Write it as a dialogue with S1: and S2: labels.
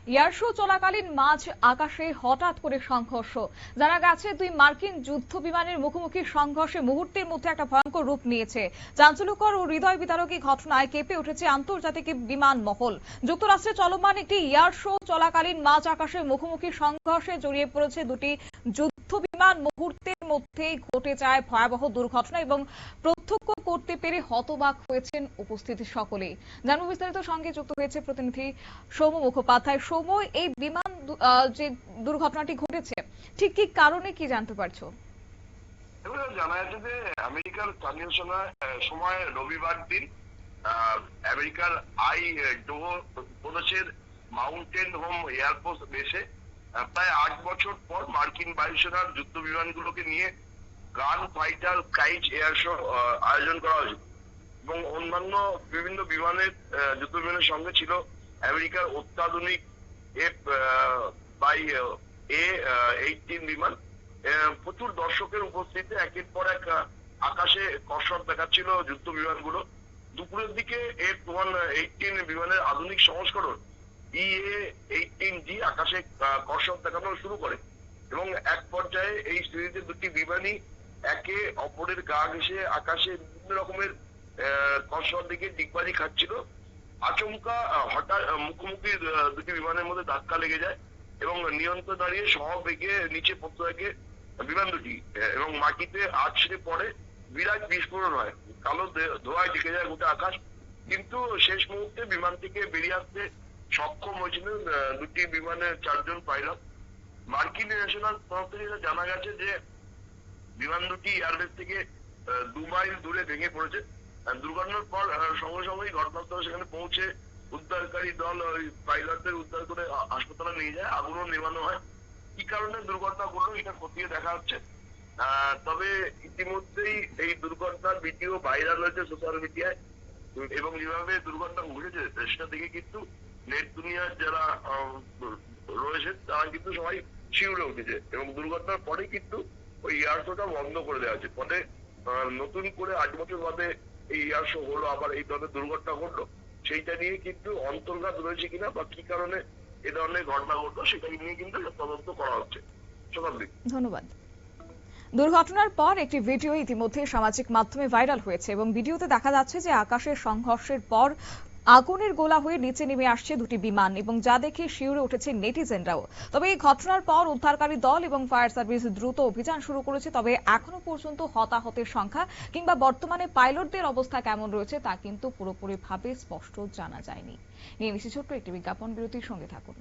S1: Air show চলাকালীন মাঝ আকাশে হঠাৎ করে সংঘর্ষ। জানা গেছে দুই মার্কিন যুদ্ধ বিমানের মুখোমুখি সংঘর্ষে মুহূর্তের মধ্যে একটা ভয়ঙ্কর রূপ নিয়েছে। চাঞ্চল্যকর ও হৃদয় বিদারক এই ঘটনায় কেঁপে উঠেছে আন্তর্জাতিক বিমান মহল। যুক্তরাষ্ট্রে চলমান একটি এয়ার শো চলাকালীন মাঝ আকাশে মুখোমুখি সংঘর্ষে জড়িয়ে পড়েছে দুটি যুদ্ধ বিমান। মুহূর্তের মধ্যেই ঘটে যায় ভয়াবহ দুর্ঘটনা এবং প্রত্যক্ষ করতে পেরে হতবাক হয়েছেন উপস্থিত সকলেই। জানবো বিস্তারিত, সঙ্গে যুক্ত হয়েছে প্রতিনিধি সৌম্য মুখোপাধ্যায়। সৌম্য, এই বিমান যে দুর্ঘটনাটি ঘটেছে ঠিক কি কারণে কি জানতে পারছো?
S2: জানা যাচ্ছে যে আমেরিকার স্থানীয় সময় রবিবার দিন আমেরিকার আইডাহো প্রদেশের মাউন্টেন হোম এয়ারফোর্স বেসে প্রায় 8 বছর পর মার্কিন বায়ুসেনার যুদ্ধ বিমানগুলোকে নিয়ে গান ফাইটার কাইট এয়ার শো আয়োজন করা হয়েছিল এবং অন্যান্য বিভিন্ন বিমানের যুদ্ধ বিমানের সঙ্গে ছিল আমেরিকার অত্যাধুনিক F-18 বিমান। প্রচুর দর্শকের উপস্থিতিতে একের পর এক আকাশে কসরত দেখাচ্ছিল যুদ্ধ বিমানগুলো। দুপুরের দিকে F-18 বিমানের আধুনিক সংস্করণ EA-18G আকাশে কসরত দেখানো শুরু করে এবং এক পর্যায়ে এই সিরিজের দুটি বিমানই একে অপরের গা ঘেঁষে আকাশে বিভিন্ন রকমের কসরত দিকে ডিগবাজি খাচ্ছিল। আচমকা হঠাৎ মুখোমুখি দুটি বিমানের মধ্যে ধাক্কা লেগে যায় এবং নিয়ন্ত্রণ দাঁড়িয়ে সবেগে নিচে পড়তে থাকে বিমান দুটি এবং মাটিতে আছড়ে পড়ে। বিরাট বিস্ফোরণ হয়, কালো ধোঁয়ায় ঢেকে যায় গোটা আকাশ। কিন্তু শেষ মুহূর্তে বিমান থেকে বেরিয়ে আসতে সক্ষম হয়েছিলেন দুটি বিমানের 4 জন পাইলট। মার্কিন ন্যাশনাল তরফ থেকে জানা গেছে যে বিমান দুটি এয়ারবেস থেকে 2 মাইল দূরে ভেঙে পড়েছে। দুর্ঘটনার পর সঙ্গে সঙ্গেই ঘটনাস্থলে সেখানে পৌঁছে উদ্ধারকারী দল ওই পাইলটদের উদ্ধার করে হাসপাতালে নিয়ে যায়। আগুনও নেভানো হয়। কি কারণে দুর্ঘটনা ঘটলো এটা খতিয়ে দেখা হচ্ছে। তবে ইতিমধ্যেই এই দুর্ঘটনার ভিডিও ভাইরাল হয়েছে সোশ্যাল মিডিয়ায় এবং যেভাবে দুর্ঘটনা ঘটেছে সেটা দেখে কিন্তু নেট দুনিয়ার যারা রয়েছে তারা কিন্তু সবাই শিউরে উঠেছে এবং দুর্ঘটনার পরে কিন্তু ওই এয়ার শোটা বন্ধ করে দেওয়া হয়েছে। ফলে নতুন করে 8 বছর বাদে এই এয়ার শো হলো, আবার এই ধরনের দুর্ঘটনা ঘটলো, সেইটা নিয়ে কিন্তু অন্তর্ঘাত রয়েছে কিনা বা কি কারণে এ ধরনের ঘটনা ঘটলো সেটা নিয়ে কিন্তু তদন্ত করা হচ্ছে।
S1: ধন্যবাদ। দুর্ঘটনার পর একটি ভিডিও ইতিমধ্যে সামাজিক মাধ্যমে ভাইরাল হয়েছে এবং ভিডিওতে দেখা যাচ্ছে যে আকাশের সংঘর্ষের পর আগুনের গোলা হয়ে নিচে নেমে আসছে দুটি বিমান এবং যা দেখে শিউরে উঠেছে নেটিজেনরাও। তবে এই ঘটনার পর উদ্ধারকারী দল এবং ফায়ার সার্ভিস দ্রুত অভিযান শুরু করেছে। তবে এখনো পর্যন্ত হতাহতের সংখ্যা কিংবা বর্তমানে পাইলটদের অবস্থা কেমন রয়েছে তা কিন্তু পুরোপুরিভাবে স্পষ্ট জানা যায়নি। নিয়ে নিচ্ছি ছোট্ট একটি বিজ্ঞাপন বিরতির, সঙ্গে থাকুন।